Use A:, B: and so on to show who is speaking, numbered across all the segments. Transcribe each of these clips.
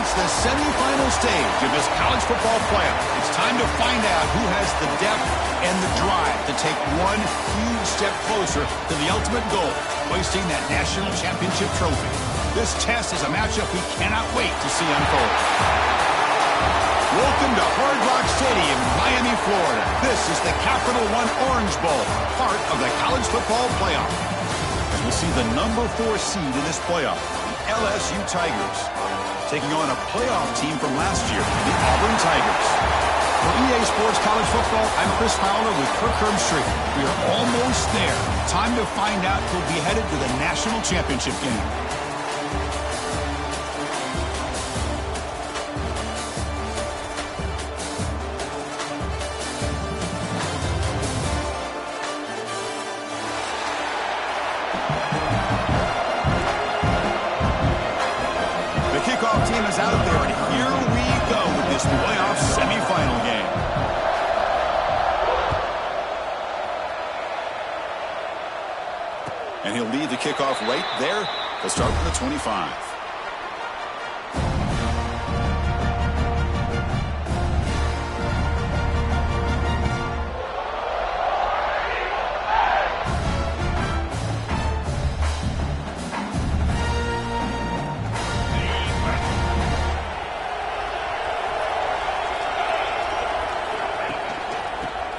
A: It's the semifinal stage of this college football playoff. It's time to find out who has the depth and the drive to take one huge step closer to the ultimate goal, hoisting that national championship trophy. This test is a matchup we cannot wait to see unfold. Welcome to Hard Rock Stadium in Miami, Florida. This is the Capital One Orange Bowl, part of the college football playoff. As we'll see the number 4 seed in this playoff, the LSU Tigers, taking on a playoff team from last year, the Auburn Tigers. For EA Sports College Football, I'm Chris Fowler with Kirk Herbstreit. We are almost there. Time to find out who'll be headed to the national championship game. Team is out there, and here we go with this playoff semifinal game. And he'll lead the kickoff right there to start from the 25.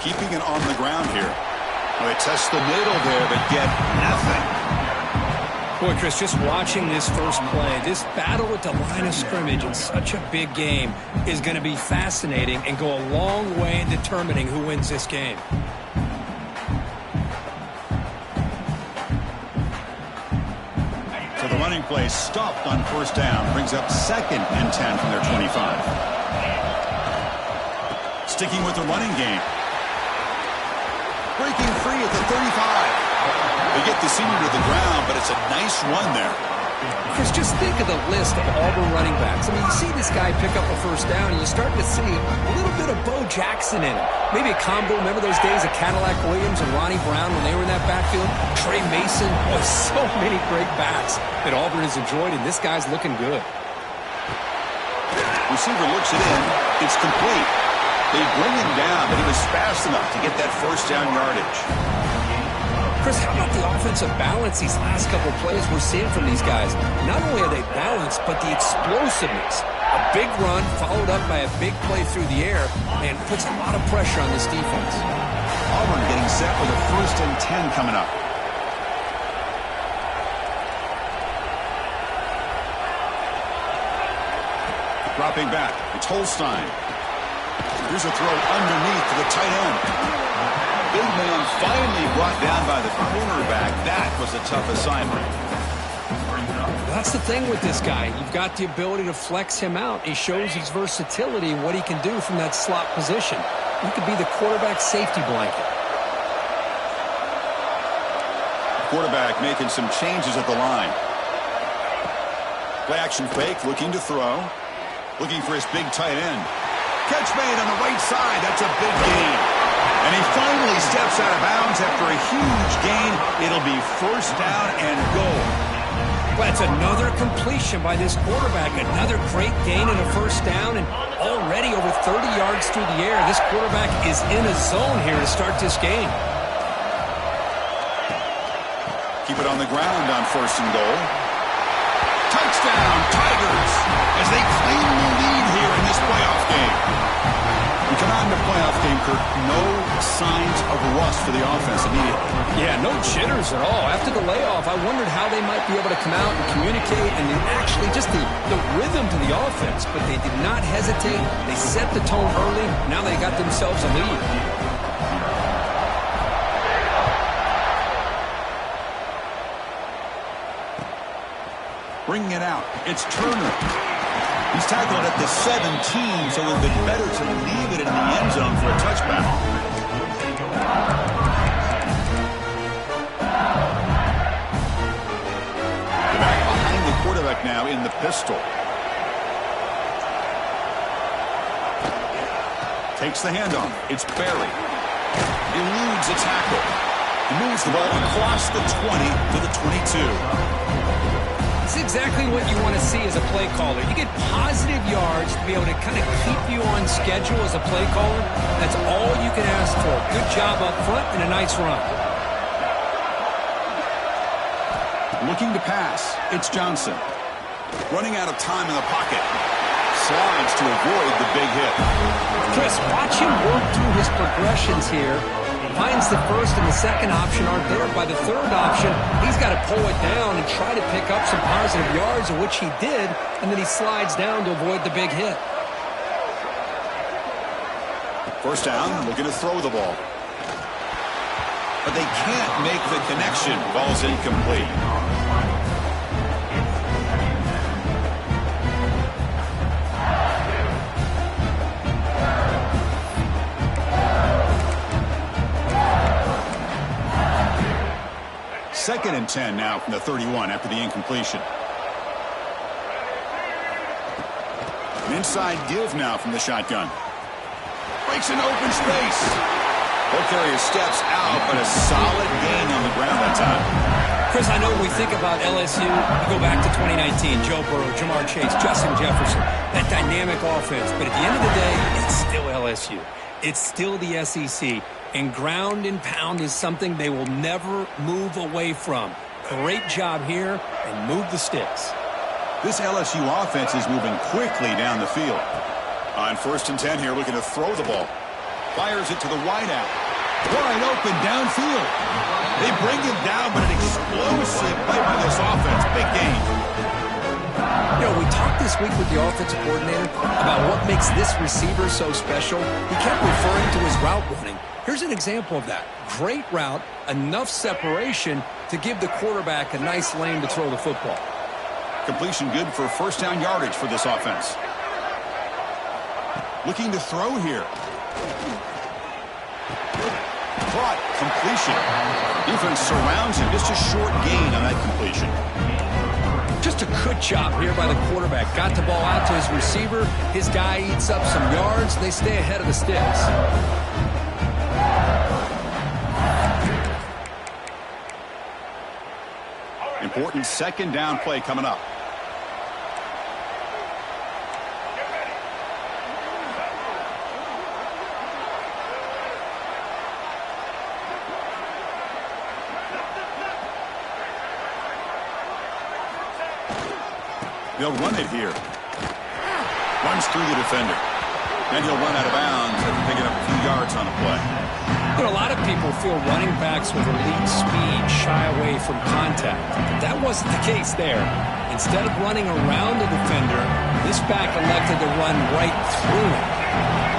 A: Keeping it on the ground here. Well, they test the middle there, but get nothing.
B: Boy, Chris, just watching this first play, this battle at the line of scrimmage in such a big game is going to be fascinating and go a long way in determining who wins this game.
A: So the running play stopped on first down, brings up 2nd and 10 from their 25. Sticking with the running game. Breaking free at the 35. They get the senior to the ground, but it's a nice run there.
B: Chris, just think of the list of Auburn running backs. I mean, you see this guy pick up a first down, and you're starting to see a little bit of Bo Jackson in him. Maybe a combo. Remember those days of Cadillac Williams and Ronnie Brown when they were in that backfield? Trey Mason. Boy, so many great backs that Auburn has enjoyed, and this guy's looking good.
A: Receiver looks it in. It's complete. They bring him down, but he was fast enough to get that first down yardage.
B: Chris, how about the offensive balance these last couple plays we're seeing from these guys? Not only are they balanced, but the explosiveness. A big run followed up by a big play through the air, and puts a lot of pressure on this defense.
A: Auburn getting set for the 1st and 10 coming up. Dropping back, it's Holstein. Here's a throw underneath to the tight end. Big man finally brought down by the cornerback. That was a tough assignment.
B: That's the thing with this guy. You've got the ability to flex him out. He shows his versatility and what he can do from that slot position. He could be the quarterback safety blanket.
A: Quarterback making some changes at the line. Play action fake, looking to throw. Looking for his big tight end. Catch made on the right side. That's a big gain. And he finally steps out of bounds after a huge gain. It'll be 1st down and goal.
B: Well, that's another completion by this quarterback. Another great gain and a 1st down, and already over 30 yards through the air. This quarterback is in a zone here to start this game.
A: Keep it on the ground on 1st and goal. Touchdown, Tigers, as they claim the lead here in this playoff game. We come out in the playoff game, Kirk, no signs of rust for the offense immediately.
B: Yeah, no jitters at all. After the layoff, I wondered how they might be able to come out and communicate and actually just the rhythm to the offense. But they did not hesitate. They set the tone early. Now they got themselves a lead.
A: Bringing it out, it's Turner. He's tackled at the 17, so it would have been better to leave it in the end zone for a touchback. Back behind the quarterback now in the pistol. Takes the handoff. It's Barry. Eludes a tackle. He moves the ball across the 20 to the 22.
B: It's exactly what you want to see as a play caller. You get positive yards to be able to kind of keep you on schedule as a play caller. That's all you can ask for. Good job up front and a nice run.
A: Looking to pass. It's Johnson. Running out of time in the pocket. Slides to avoid the big hit.
B: Chris, watch him work through his progressions here. Finds the first and the second option aren't there. By the third option, he's got to pull it down and try to pick up some positive yards, of which he did, and then he slides down to avoid the big hit.
A: First down, looking to throw the ball. But they can't make the connection. Ball's incomplete. Second and 10 now from the 31 after the incompletion. An inside give now from the shotgun. Breaks an open space. Ball carrier steps out, but a solid gain on the ground that time.
B: Chris, I know when we think about LSU, we go back to 2019, Joe Burrow, Jamar Chase, Justin Jefferson, that dynamic offense. But at the end of the day, it's still LSU. It's still the SEC. And ground and pound is something they will never move away from. Great job here, and move the sticks.
A: This LSU offense is moving quickly down the field. On first and 10 here, looking to throw the ball. Fires it to the wideout. Wide open downfield. They bring him down, but an explosive play by this offense. Big gain.
B: You know, we talked this week with the offensive coordinator about what makes this receiver so special. He kept referring to his route running. Here's an example of that. Great route, enough separation to give the quarterback a nice lane to throw the football.
A: Completion good for first down yardage for this offense. Looking to throw here. Caught. Completion. Defense surrounds him. Just a short gain on that completion.
B: Just a good job here by the quarterback. Got the ball out to his receiver. His guy eats up some yards. They stay ahead of the sticks.
A: Important second down play coming up. They'll run it here. Runs through the defender. Then he'll run out of bounds after picking up a few yards on a play.
B: You know, a lot of people feel running backs with elite speed shy away from contact. That wasn't the case there. Instead of running around the defender, this back elected to run right through him.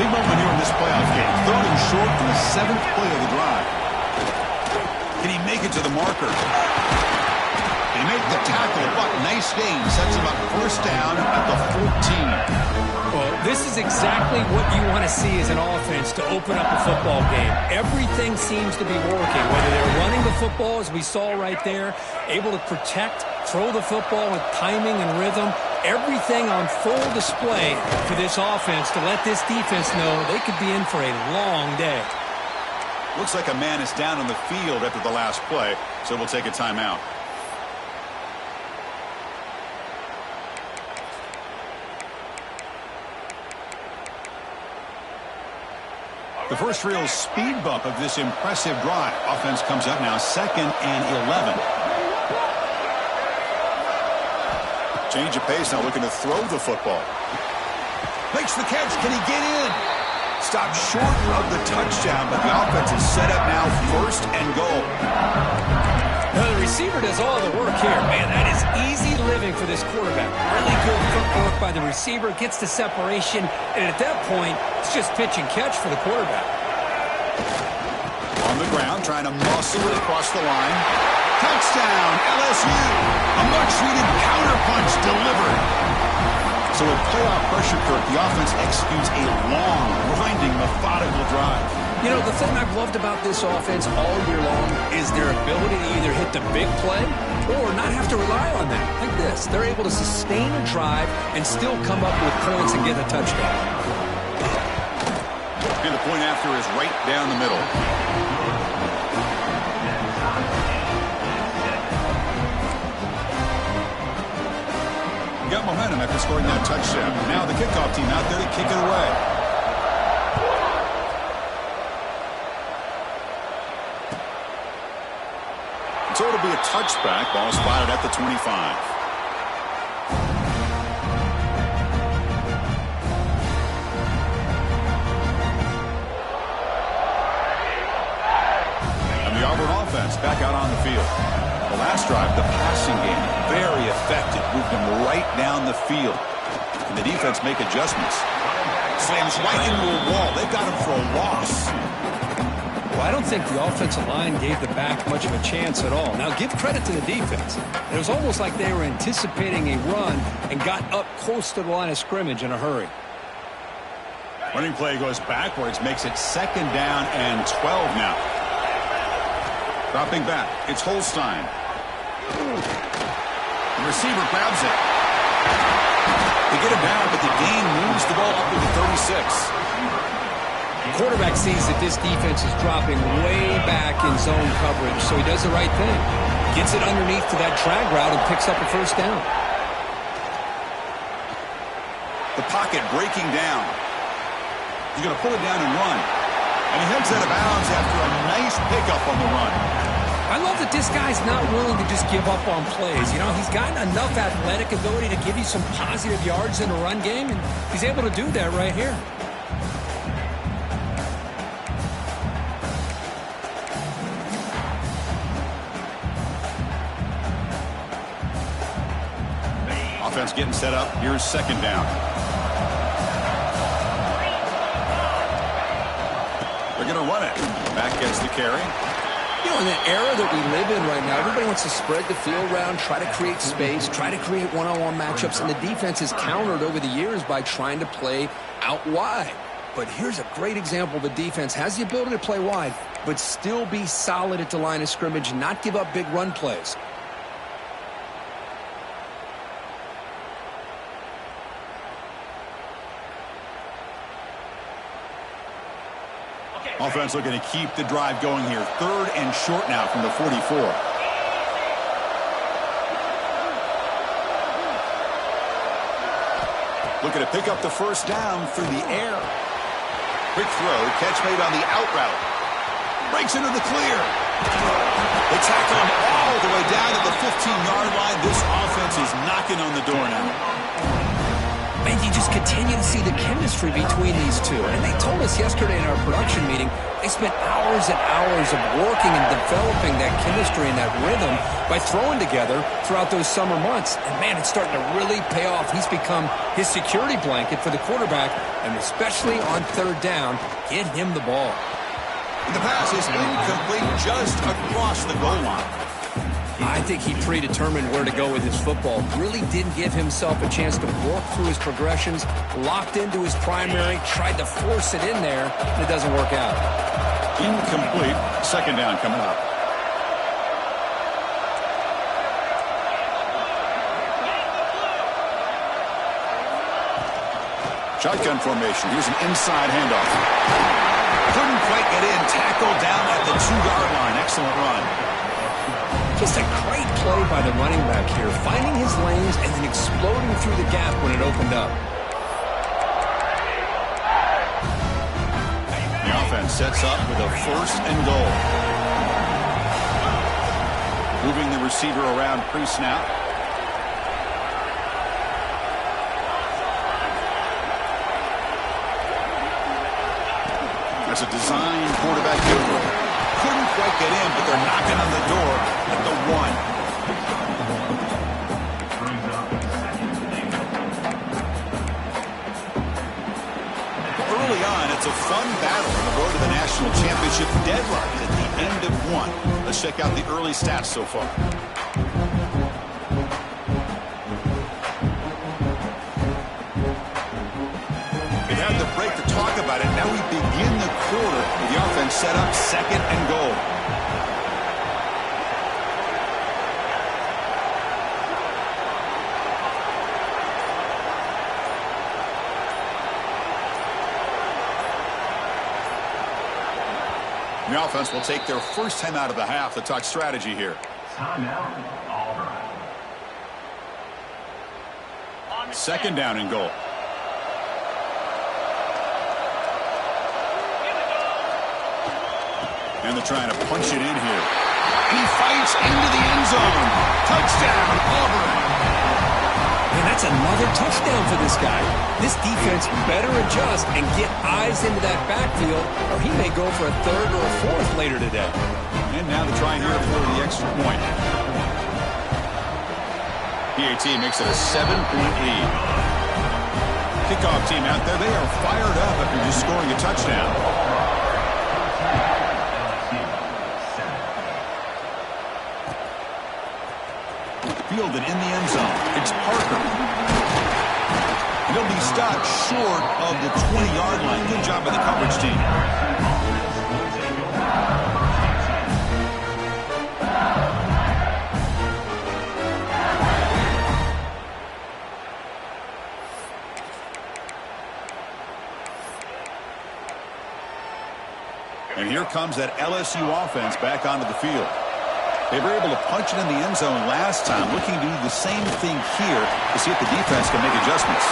A: Big moment here in this playoff game. Third and short in the 7th play of the drive. Can he make it to the marker? They make the tackle, but nice gain. Sets him up first down at the 14.
B: Well, this is exactly what you want to see as an offense to open up a football game. Everything seems to be working, whether they're running the football, as we saw right there, able to protect, throw the football with timing and rhythm. Everything on full display for this offense to let this defense know they could be in for a long day.
A: Looks like a man is down on the field after the last play, so we'll take a timeout. The first real speed bump of this impressive drive. Offense comes up now 2nd and 11. Change of pace now, looking to throw the football. Makes the catch. Can he get in? Stopped short of the touchdown, but the offense is set up now 1st and goal.
B: Now the receiver does all the work here. Man, that is easy living for this quarterback. Really good footwork by the receiver. Gets the separation. And at that point, it's just pitch and catch for the quarterback.
A: On the ground, trying to muscle it across the line. Touchdown, LSU. A much-needed counterpunch delivered. So with playoff pressure, Kirk, the offense executes a long, grinding, methodical drive.
B: You know, the thing I've loved about this offense all year long is their ability to either hit the big play or not have to rely on that. Like this. They're able to sustain a drive and still come up with points and get a touchdown.
A: And the point after is right down the middle. momentum after scoring that touchdown. Now the kickoff team out there to kick it away. So it'll be a touchback. Ball spotted at the 25. And the Auburn offense back out on the field. The last drive, the passing game, very effective. Moved them right down the field. And the defense make adjustments. Slams right into a wall. They've got him for a loss.
B: Well, I don't think the offensive line gave the back much of a chance at all. Now, give credit to the defense. It was almost like they were anticipating a run and got up close to the line of scrimmage in a hurry.
A: Running play goes backwards, makes it 2nd down and 12 now. Dropping back, it's Holstein. The receiver grabs it. They get him down, but the gain moves the ball up to the 36.
B: The quarterback sees that this defense is dropping way back in zone coverage, so he does the right thing. Gets it underneath to that drag route and picks up a 1st down.
A: The pocket breaking down. He's going to pull it down and run. And he heads out of bounds after a nice pickup on the run.
B: I love that this guy's not willing to just give up on plays. You know, he's got enough athletic ability to give you some positive yards in the run game, and he's able to do that right here.
A: Offense getting set up. Here's 2nd down. They're going to run it. Back gets the carry.
B: You know, in the era that we live in right now, everybody wants to spread the field around, try to create space, try to create one-on-one matchups, and the defense has countered over the years by trying to play out wide. But here's a great example. The defense has the ability to play wide, but still be solid at the line of scrimmage and not give up big run plays.
A: Offense looking to keep the drive going here. 3rd and short now from the 44. Looking to pick up the 1st down through the air. Quick throw, catch made on the out route. Breaks into the clear. They tackle him all the way down to the 15-yard line. This offense is knocking on the door now.
B: And you just continue to see the chemistry between these two. And they told us yesterday in our production meeting, they spent hours and hours of working and developing that chemistry and that rhythm by throwing together throughout those summer months. And, man, it's starting to really pay off. He's become his security blanket for the quarterback, and especially on 3rd down, get him the ball.
A: The pass is incomplete just across the goal line.
B: I think he predetermined where to go with his football. Really didn't give himself a chance to work through his progressions, locked into his primary, tried to force it in there, and it doesn't work out.
A: Incomplete. 2nd down coming up. Shotgun formation. Here's an inside handoff. Couldn't quite get in. Tackled down at the 2-yard line. Excellent run.
B: Just a great play by the running back here, finding his lanes and then exploding through the gap when it opened up.
A: The offense sets up with a 1st and goal. Moving the receiver around pre-snap. That's a design quarterback giveaway. Couldn't quite get in, but they're knocking on the door at the 1. Early on, it's a fun battle on the road to the national championship deadline at the end of 1. Let's check out the early stats so far. It had the break to talk about it. Now we begin the quarter with the offense set up 2nd and goal. The offense will take their 1st time out of the half to talk strategy here.
C: Timeout, Auburn. On
A: Second down and goal. And they're trying to punch it in here. He fights into the end zone. Touchdown, Auburn.
B: And that's another touchdown for this guy. This defense better adjust and get eyes into that backfield, or he may go for a third or a fourth later today.
A: And now to try here for the extra point. PAT makes it a 7-point lead. Kickoff team out there, they are fired up after just scoring a touchdown. Fielded in the end zone. It's Parker. He'll be stopped short of the 20-yard line. Good job by the coverage team. And here comes that LSU offense back onto the field. They were able to punch it in the end zone last time, looking to do the same thing here to see if the defense can make adjustments.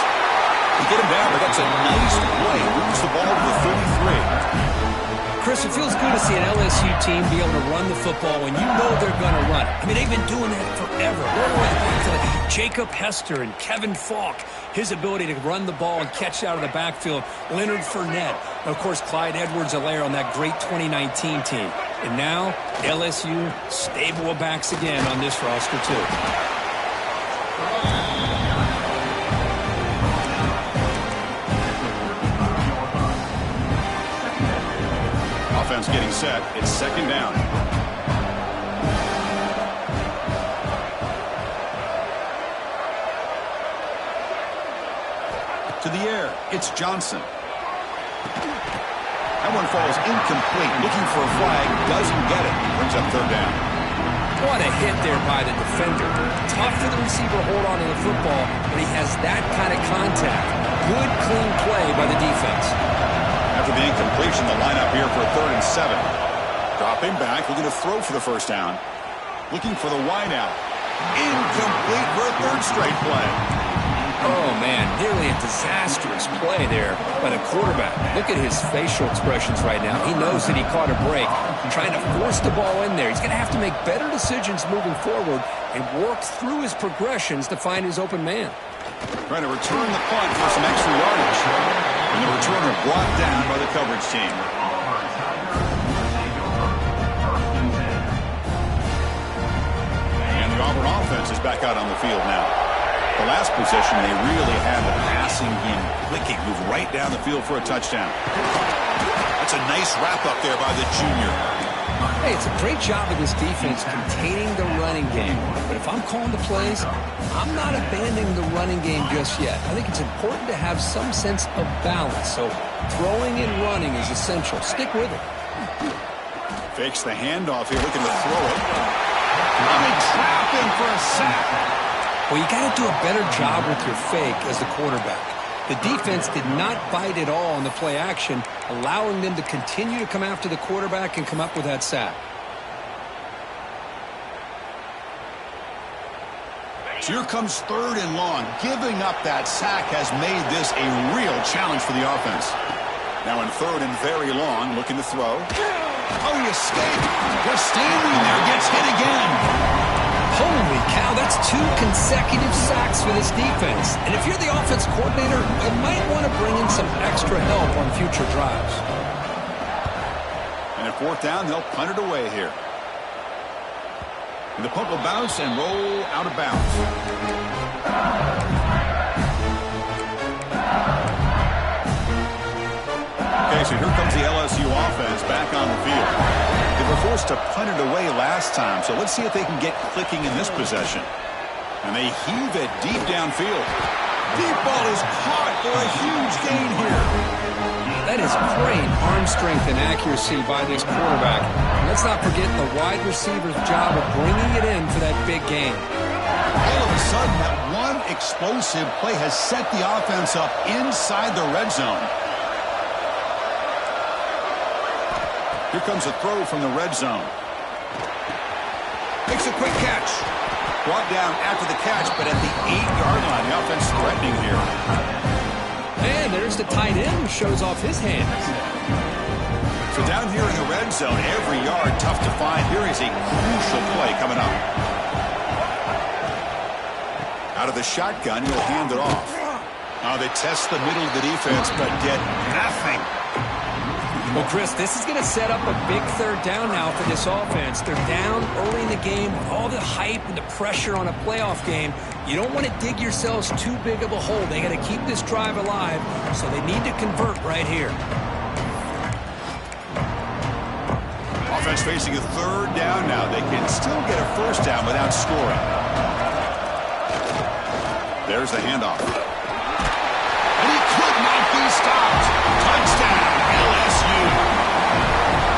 A: They get him down, but that's a nice play. Moves the ball to the 33.
B: Chris, it feels good to see an LSU team be able to run the football when you know they're going to run it. I mean, they've been doing that forever. All the way back to Jacob Hester and Kevin Falk. His ability to run the ball and catch out of the backfield. Leonard Fournette. And, of course, Clyde Edwards-Helaire on that great 2019 team. And now, LSU stable of backs again on this roster, too.
A: Offense getting set. It's second down. To the air. It's Johnson. That one falls incomplete. Looking for a flag. Doesn't get it. Brings up third down.
B: What a hit there by the defender. Tough for the receiver to hold on to the football, but he has that kind of contact. Good, clean play by the defense.
A: After the incompletion, the lineup here for a 3rd and 7. Dropping back, looking to throw for the first down. Looking for the wideout. Incomplete for a 3rd straight play.
B: Oh, man, nearly a disastrous play there by the quarterback. Look at his facial expressions right now. He knows that he caught a break, trying to force the ball in there. He's going to have to make better decisions moving forward and work through his progressions to find his open man.
A: Trying to return the punt for some extra yardage. And the returner brought down by the coverage team. And the Auburn offense is back out on the field now. The last possession, they really had the passing game clicking. Move right down the field for a touchdown. That's a nice wrap-up there by the junior.
B: Hey, it's a great job of this defense containing the running game. But if I'm calling the plays, I'm not abandoning the running game just yet. I think it's important to have some sense of balance. So throwing and running is essential. Stick with it.
A: Fakes the handoff here, looking to throw it. And they trap him for a sack.
B: Well, you got to do a better job with your fake as the quarterback. The defense did not bite at all on the play action, allowing them to continue to come after the quarterback and come up with that sack.
A: So here comes 3rd and long. Giving up that sack has made this a real challenge for the offense. Now in 3rd and very long, looking to throw. Oh, he escaped. Just standing there, gets hit again.
B: Holy cow, that's 2 consecutive sacks for this defense. And if you're the offense coordinator, you might want to bring in some extra help on future drives.
A: And at 4th down, they'll punt it away here. And the punt will bounce and roll out of bounds. Okay, so here comes the LSU offense back on the field. They were forced to punt it away last time, so let's see if they can get clicking in this possession. And they heave it deep downfield. Deep ball is caught for a huge gain here.
B: That is great arm strength and accuracy by this quarterback. And let's not forget the wide receiver's job of bringing it in for that big gain.
A: All of a sudden, that one explosive play has set the offense up inside the red zone. Here comes a throw from the red zone. Makes a quick catch. Brought down after the catch, but at the 8-yard line, the offense threatening here.
B: And there's the tight end who shows off his hands.
A: So down here in the red zone, every yard tough to find. Here is a crucial play coming up. Out of the shotgun, he'll hand it off. Now they test the middle of the defense, but get nothing.
B: Well, Chris, this is going to set up a big third down now for this offense. They're down early in the game with all the hype and the pressure on a playoff game. You don't want to dig yourselves too big of a hole. They got to keep this drive alive, so they need to convert right here.
A: Offense facing a third down now. They can still get a first down without scoring. There's the handoff. And he could not be stopped. Touchdown, LSU.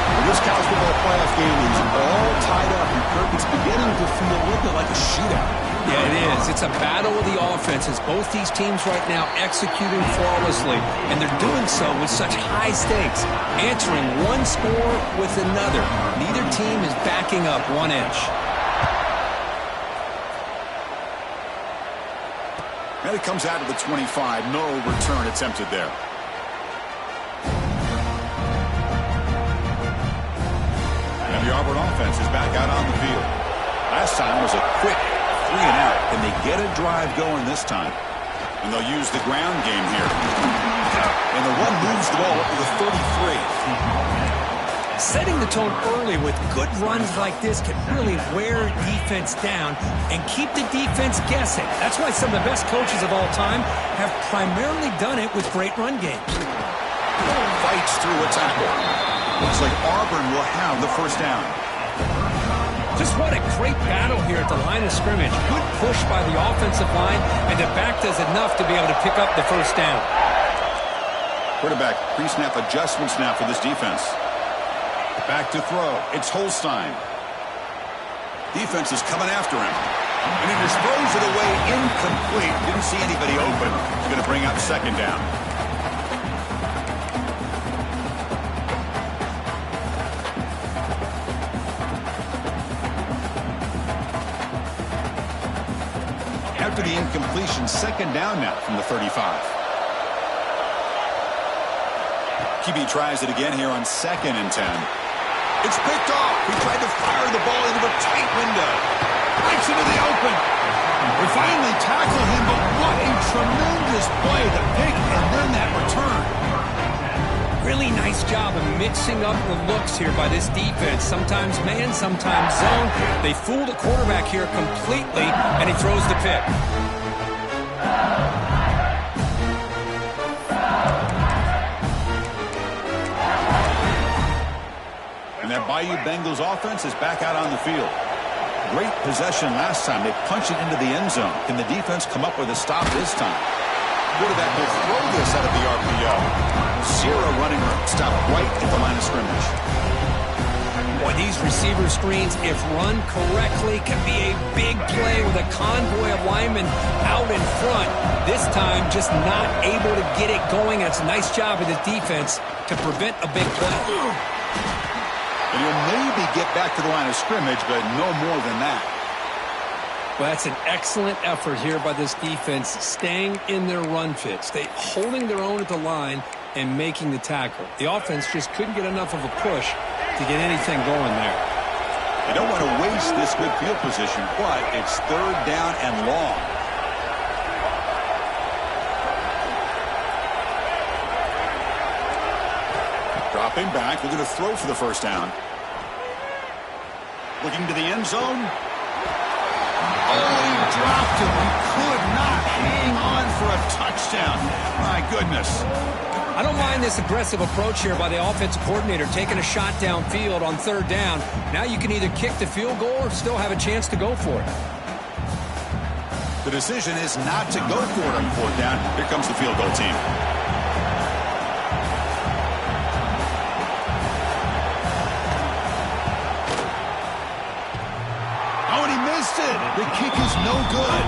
A: Well, this college football playoff game is all tied up, and Kirk, it's beginning to feel a little bit like a shootout.
B: Yeah, it is. It's a battle of the offenses. Both these teams right now executing flawlessly, and they're doing so with such high stakes, answering one score with another. Neither team is backing up 1 inch.
A: And it comes out to the 25. No return attempted there. And the Auburn offense is back out on the field. Last time was a quick 3 and out. Can they get a drive going this time? And they'll use the ground game here. And the run moves the ball up to the 33.
B: Setting the tone early with good runs like this can really wear defense down and keep the defense guessing. That's why some of the best coaches of all time have primarily done it with great run games.
A: Fights through a tackle. Looks like Auburn will have the first down.
B: Just what a great battle here at the line of scrimmage. Good push by the offensive line, and the back does enough to be able to pick up the first down.
A: Quarterback pre-snap adjustments now for this defense. Back to throw. It's Holstein. Defense is coming after him. And he just throws it away incomplete. Didn't see anybody open. He's going to bring up second down. After the incompletion, second down now from the 35. QB tries it again here on 2nd and 10. It's picked off. He tried to fire the ball into a tight window. Breaks into the open. They finally tackle him, but what a tremendous play. The pick and then that return.
B: Really nice job of mixing up the looks here by this defense. Sometimes man, sometimes zone. They fool the quarterback here completely, and he throws the pick.
A: That Bayou Bengals offense is back out on the field. Great possession last time. They punch it into the end zone. Can the defense come up with a stop this time? Quarterback will throw this out of the RPO. Zero running room. Stop right at the line of scrimmage.
B: Boy, these receiver screens, if run correctly, can be a big play with a convoy of linemen out in front. This time, just not able to get it going. It's a nice job of the defense to prevent a big play.
A: And he'll maybe get back to the line of scrimmage, but no more than that.
B: Well, that's an excellent effort here by this defense, staying in their run fits. They holding their own at the line and making the tackle. The offense just couldn't get enough of a push to get anything going there.
A: They don't want to waste this good field position, but it's third down and long. Dropping back, looking to throw for the first down. Looking to the end zone. Oh, he dropped him. He could not hang on for a touchdown. My goodness.
B: I don't mind this aggressive approach here by the offensive coordinator, taking a shot downfield on third down. Now you can either kick the field goal or still have a chance to go for it.
A: The decision is not to go for it on fourth down. Here comes the field goal team. The kick is no good.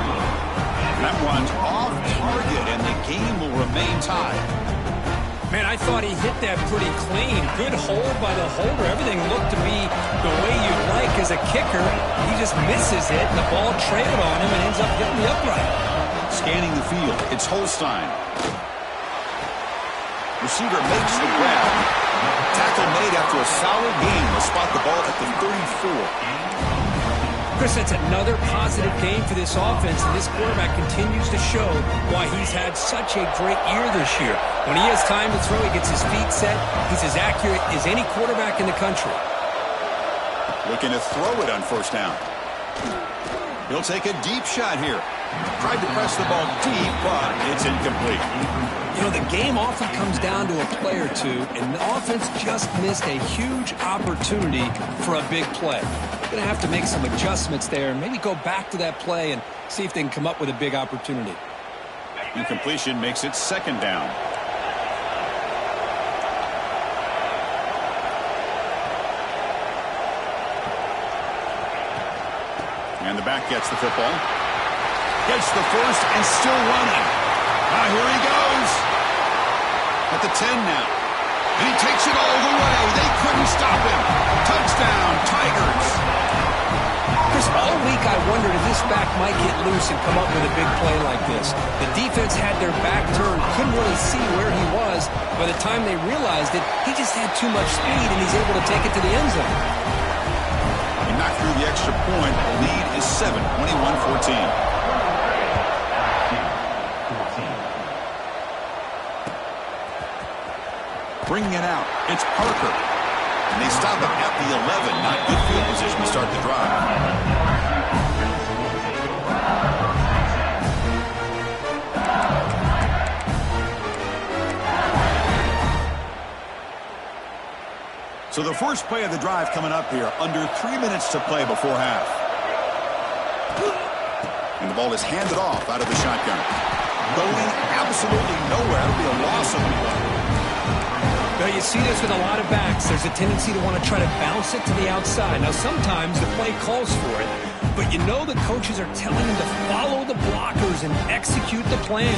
A: That one's off target, and the game will remain tied.
B: Man, I thought he hit that pretty clean. Good hold by the holder. Everything looked to be the way you'd like as a kicker, he just misses it, and the ball trailed on him and ends up hitting the upright.
A: Scanning the field, it's Holstein. Receiver makes the grab. Tackle made after a solid gain. Will spot the ball at the 34.
B: Chris, that's another positive game for this offense, and this quarterback continues to show why he's had such a great year this year. When he has time to throw, he gets his feet set. He's as accurate as any quarterback in the country.
A: Looking to throw it on first down. He'll take a deep shot here. Tried to press the ball deep, but it's incomplete.
B: You know, the game often comes down to a play or two, and the offense just missed a huge opportunity for a big play. They're going to have to make some adjustments there and maybe go back to that play and see if they can come up with a big opportunity.
A: Incompletion makes it second down. And the back gets the football. Gets the first and still running. Now here he goes. At the 10 now. And he takes it all the way. They couldn't stop him. Touchdown, Tigers.
B: Chris, all week I wondered if this back might get loose and come up with a big play like this. The defense had their back turned, couldn't really see where he was. By the time they realized it, he just had too much speed, and he's able to take it to the end zone.
A: He knocked through the extra point. The lead is 7, 21-14. Bringing it out, it's Parker. And they stop him at the 11. Not good field position to start the drive. So the first play of the drive coming up here. Under 3 minutes to play before half. And the ball is handed off out of the shotgun. Going absolutely nowhere. It'll be a loss of the play.
B: Now, you see this with a lot of backs. There's a tendency to want to try to bounce it to the outside. Now, sometimes the play calls for it, but you know the coaches are telling them to follow the blockers and execute the plan.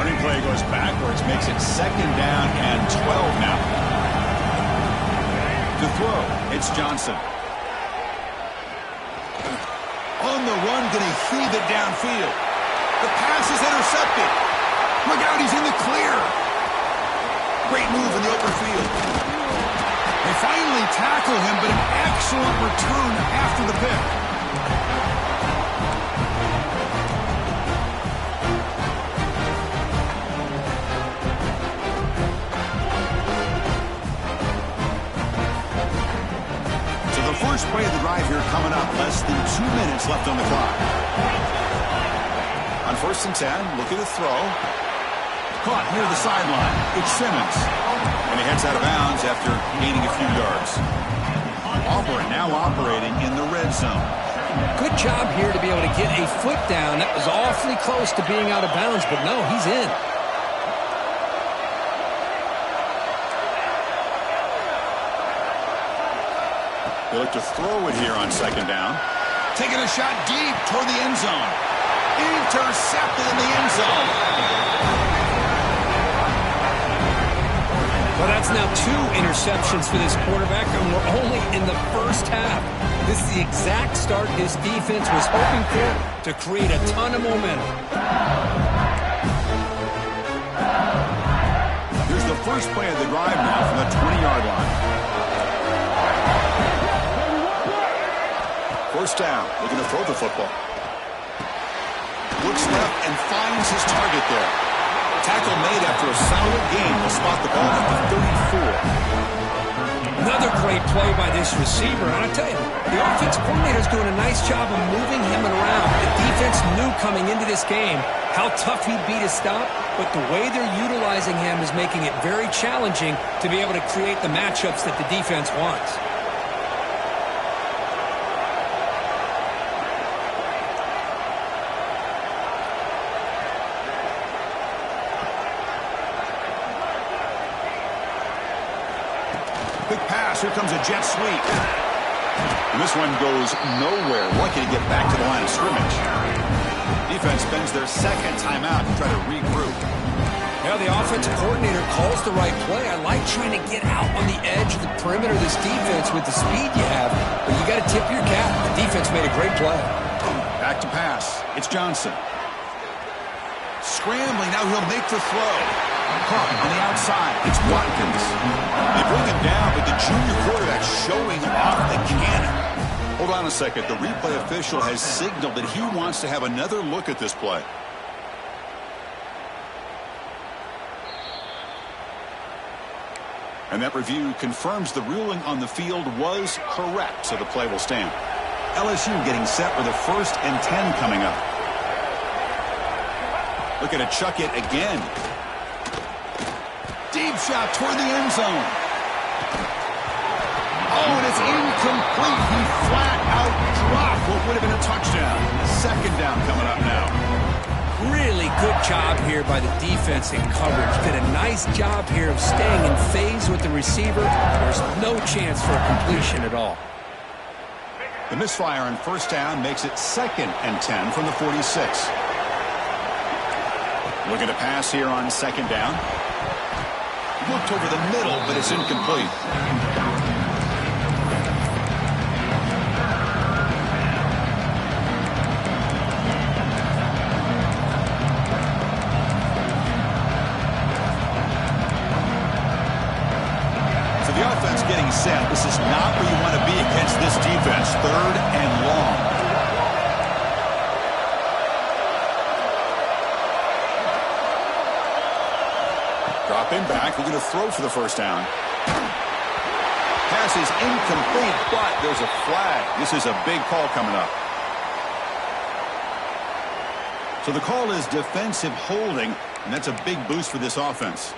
A: Running play goes backwards, makes it second down and 12 now. To throw, it's Johnson. On the run, going to heave it downfield. The pass is intercepted. Look out, he's in the clear. Great move in the open field. They finally tackle him, but an excellent return after the pick. So the first play of the drive here coming up. Less than 2 minutes left on the clock. On first and 10, look at the throw. Caught near the sideline. It's Simmons. And he heads out of bounds after gaining a few yards. Auburn now operating in the red zone.
B: Good job here to be able to get a foot down. That was awfully close to being out of bounds, but no, he's in.
A: They look to throw it here on second down. Taking a shot deep toward the end zone. Intercepted in the end zone.
B: Well, that's now 2 interceptions for this quarterback, and we're only in the first half. This is the exact start this defense was hoping for to create a ton of momentum.
A: Here's the first play of the drive now from the 20-yard line. First down, looking to throw the football. Looks left and finds his target there. Tackle made after a solid gain. Will spot the ball at the 34.
B: Another great play by this receiver. And I tell you, the offense coordinator is doing a nice job of moving him around. The defense knew coming into this game how tough he'd be to stop, but the way they're utilizing him is making it very challenging to be able to create the matchups that the defense wants.
A: Quick pass. Here comes a jet sweep. And this one goes nowhere. Lucky to get back to the line of scrimmage. Defense spends their second timeout to try to regroup.
B: Yeah, the offensive coordinator calls the right play. I like trying to get out on the edge of the perimeter of this defense with the speed you have, but you got to tip your cap. The defense made a great play.
A: Back to pass. It's Johnson. Scrambling. Now he'll make the throw. Caught on the outside. It's Watkins. They bring him down, but the junior quarterback showing off the cannon. Hold on a second. The replay official has signaled that he wants to have another look at this play. And that review confirms the ruling on the field was correct, so the play will stand. LSU getting set for the 1st and 10 coming up. Looking to chuck it again. Deep shot toward the end zone. Oh, and it's incomplete. He flat out dropped what would have been a touchdown. 2nd down coming up now.
B: Really good job here by the defense in coverage. Did a nice job here of staying in phase with the receiver. There's no chance for a completion at all.
A: The misfire on 1st down makes it 2nd and 10 from the 46. Looking to pass here on 2nd down. Looked over the middle, but it's incomplete. Getting set. This is not where you want to be against this defense. 3rd and long. Dropping back. We're going to throw for the 1st down. Pass is incomplete, but there's a flag. This is a big call coming up. So the call is defensive holding, and that's a big boost for this offense.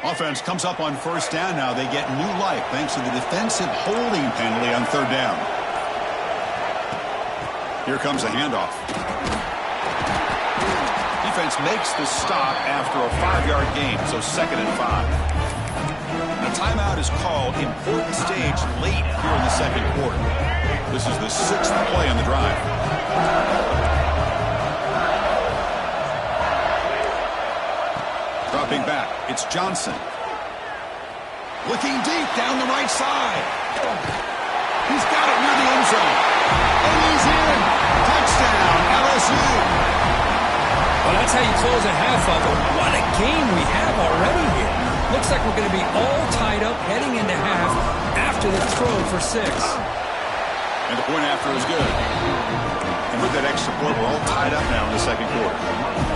A: Offense comes up on 1st down now. They get new life thanks to the defensive holding penalty on 3rd down. Here comes a handoff. Defense makes the stop after a 5-yard gain, so 2nd and 5. The timeout is called. Important stage late here in the 2nd quarter. This is the 6th play on the drive. Dropping back, it's Johnson. Looking deep down the right side. He's got it near the end zone. And he's in. Touchdown, LSU.
B: Well, that's how you close a half of it. What a game we have already here. Looks like we're going to be all tied up heading into half after the throw for 6.
A: And the point after is good. And with that extra point, we're all tied up now in the 2nd quarter.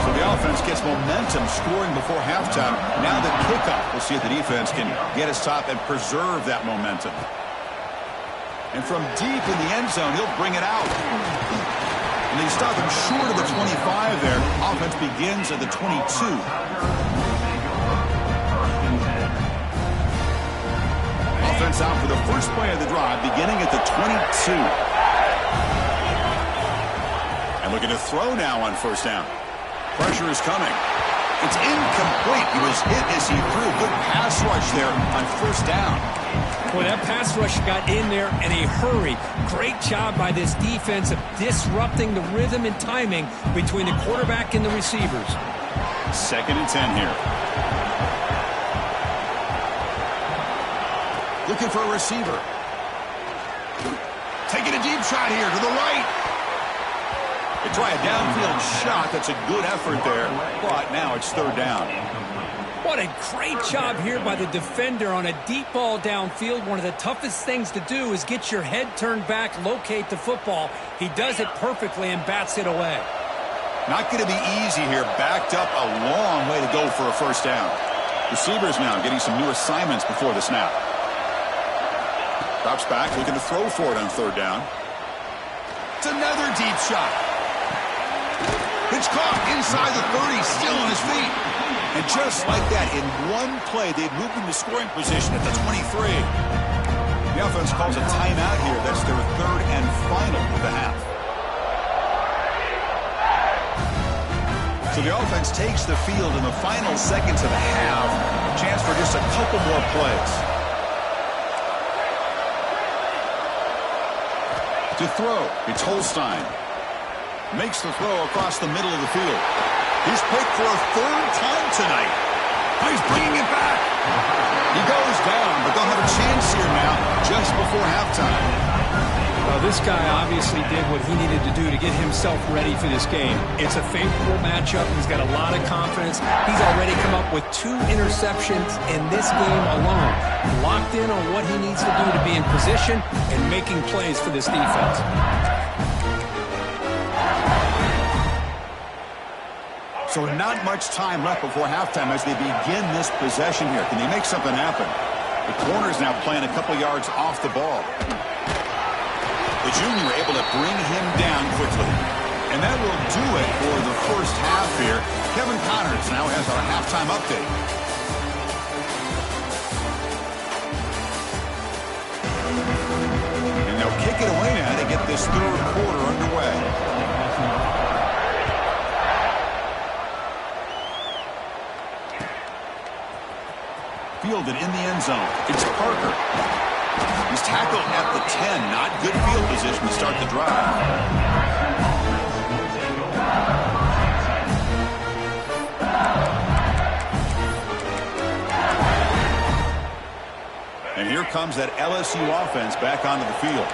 A: So the offense gets momentum scoring before halftime. Now the kickoff. We'll see if the defense can get a stop and preserve that momentum. And from deep in the end zone, he'll bring it out. And they stop him short of the 25 there. Offense begins at the 22. Offense out for the first play of the drive, beginning at the 22. And looking to throw now on 1st down. Pressure is coming. It's incomplete. He was hit as he threw. Good pass rush there on 1st down.
B: Boy, that pass rush got in there in a hurry. Great job by this defense of disrupting the rhythm and timing between the quarterback and the receivers.
A: 2nd and 10 here. Looking for a receiver. Taking a deep shot here to the right. They try a downfield shot. That's a good effort there, but now it's 3rd down.
B: What a great job here by the defender on a deep ball downfield. One of the toughest things to do is get your head turned back, locate the football. He does it perfectly and bats it away.
A: Not going to be easy here. Backed up a long way to go for a 1st down. Receivers now getting some new assignments before the snap. Drops back, looking to throw for it on 3rd down. It's another deep shot. It's caught inside the 30, still on his feet. And just like that, in one play, they've moved into scoring position at the 23. The offense calls a timeout here. That's their 3rd and final of the half. So the offense takes the field in the final seconds of the half. Chance for just a couple more plays. To throw, it's Holstein. Makes the throw across the middle of the field. He's picked for a third time tonight. He's bringing it back. He goes down, but they'll have a chance here now just before halftime.
B: Well, this guy obviously did what he needed to do to get himself ready for this game. It's a favorable matchup. He's got a lot of confidence. He's already come up with 2 interceptions in this game alone. Locked in on what he needs to do to be in position and making plays for this defense.
A: So not much time left before halftime as they begin this possession here. Can they make something happen? The corner's now playing a couple yards off the ball. The junior able to bring him down quickly. And that will do it for the first half here. Kevin Connors now has our halftime update. And they'll kick it away now to get this third quarter underway. Fielded in the end zone. It's Parker. He's tackled at the 10. Not good field position to start the drive. And here comes that LSU offense back onto the field.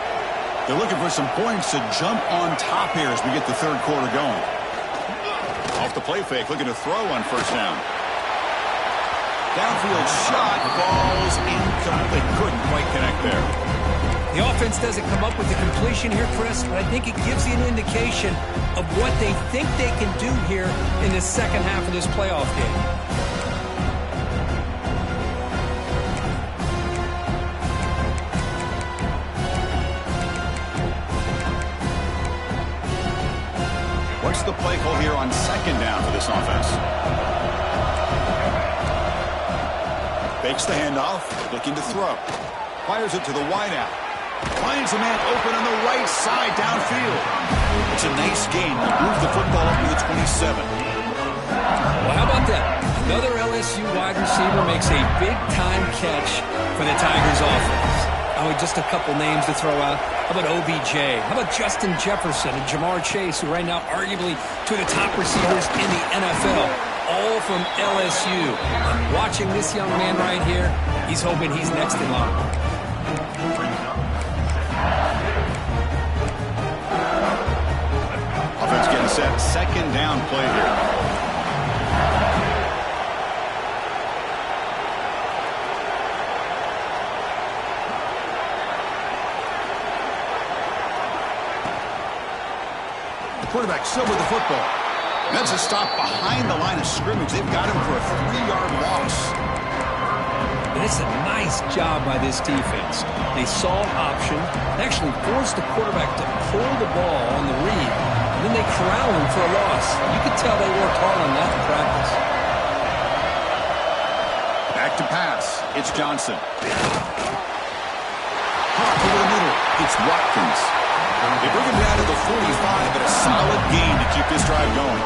A: They're looking for some points to jump on top here as we get the third quarter going. Off the play fake, looking to throw on first down. Downfield shot, falls incomplete. Couldn't quite connect there.
B: The offense doesn't come up with the completion here, Chris, but I think it gives you an indication of what they think they can do here in the second half of this playoff game.
A: What's the play call here on second down for this offense? Fakes the handoff, looking to throw. Fires it to the wideout. Finds a man open on the right side downfield. It's a nice game. They'll move the football up to the 27.
B: Well, how about that? Another LSU wide receiver makes a big-time catch for the Tigers offense. Oh, just a couple names to throw out. How about OBJ? How about Justin Jefferson and Jamar Chase, who right now arguably two of the top receivers in the NFL, all from LSU. And watching this young man right here, he's hoping he's next in line.
A: Offense getting set. Second down play here. Quarterback still with the football. That's a stop behind the line of scrimmage. They've got him for a 3-yard loss.
B: And it's a nice job by this defense. They saw an option, they actually forced the quarterback to pull the ball on the read, and then they corral him for a loss. You could tell they worked hard on that in practice.
A: Back to pass. It's Johnson. Hawk over the middle. It's Watkins. They bring him down to the 45, but a solid gain to keep this drive going.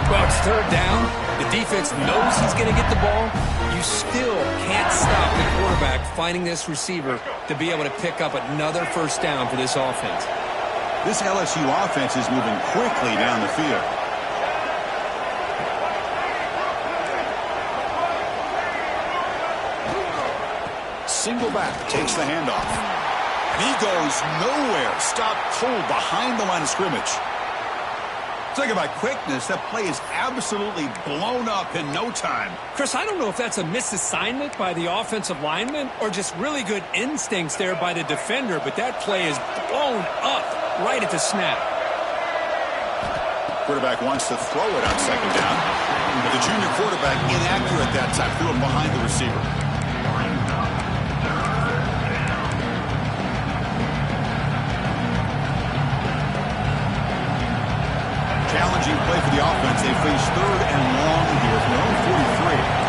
B: Well, it's third down. The defense knows he's going to get the ball. You still can't stop the quarterback finding this receiver to be able to pick up another first down for this offense.
A: This LSU offense is moving quickly down the field. Single back takes the handoff. He goes nowhere. Stop cold behind the line of scrimmage. Talking about quickness, that play is absolutely blown up in no time.
B: Chris, I don't know if that's a misassignment by the offensive lineman or just really good instincts there by the defender, but that play is blown up right at the snap.
A: Quarterback wants to throw it on second down. But the junior quarterback inaccurate that time, threw it behind the receiver. Challenging play for the offense. They face third and long here from their own 43.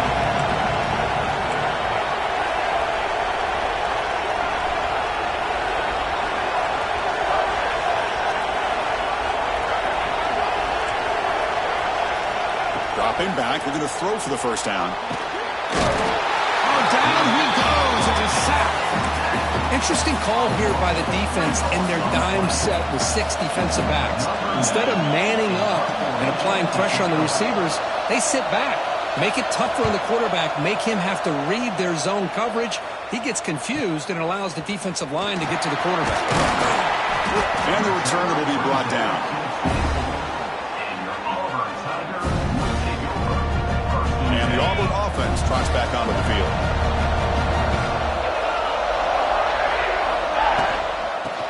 A: back. They're going to throw for the first down.
B: Oh, down he goes. It's a sack. Interesting call here by the defense in their dime set with 6 defensive backs. Instead of manning up and applying pressure on the receivers, they sit back, make it tougher on the quarterback, make him have to read their zone coverage. He gets confused and allows the defensive line to get to the quarterback.
A: And the returner will be brought down. And the Auburn offense trots back onto the field.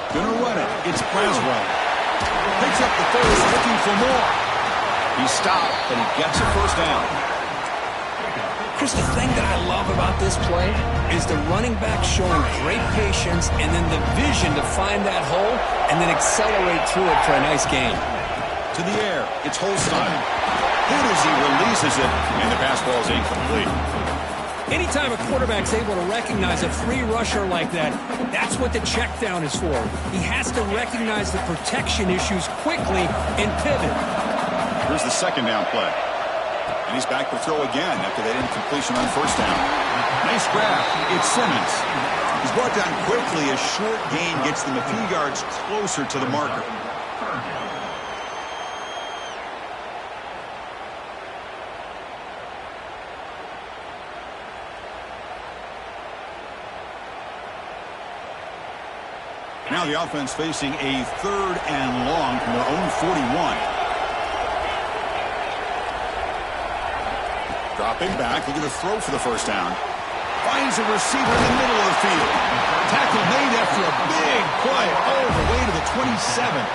A: Gonna run it. It's Braswell. Picks up the third, looking for more. He stopped, but he gets a first down.
B: Chris, the thing that I love about this play is the running back showing great patience and then the vision to find that hole and then accelerate through it for a nice gain.
A: To the air, it's Holstein. Good as he releases it, and the pass ball is incomplete.
B: Anytime a quarterback's able to recognize a free rusher like that, that's what the check down is for. He has to recognize the protection issues quickly and pivot.
A: Here's the second down play. And he's back to throw again after that incompletion on first down. Nice grab. It's Simmons. He's brought down quickly. A short gain gets them a few yards closer to the marker. Now the offense facing a 3rd and long from their own 41. Dropping back, looking to throw for the first down. Finds a receiver in the middle of the field. Tackle made after a big play all the way to the 27.